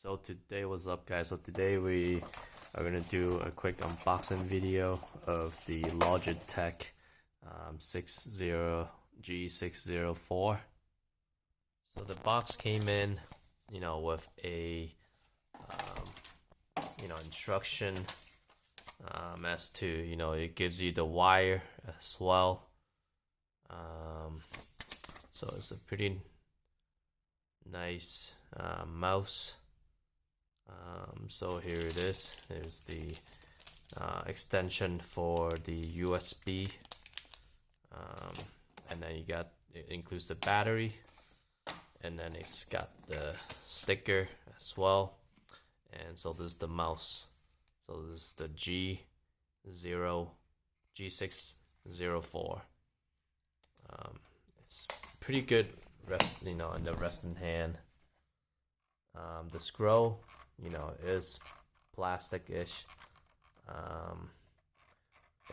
So today, what's up guys? So today we are going to do a quick unboxing video of the Logitech g604. So the box came in, with a instruction as to, it gives you the wire as well. So it's a pretty nice mouse. So here it is. There's the extension for the USB, and then it includes the battery, and then it's got the sticker as well. And so this is the mouse. So this is the G604. It's pretty good in the resting hand. The scroll, is plastic-ish.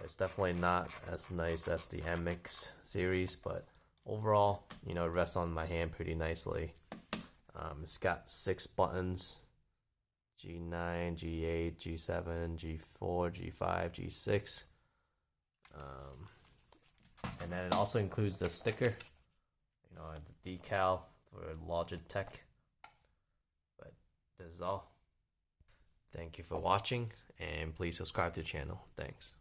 It's definitely not as nice as the MX series, but overall, it rests on my hand pretty nicely. It's got 6 buttons: G9, G8, G7, G4, G5, G6. And then it also includes the sticker, the decal for Logitech. But this is all. Thank you for watching, and please subscribe to the channel. Thanks.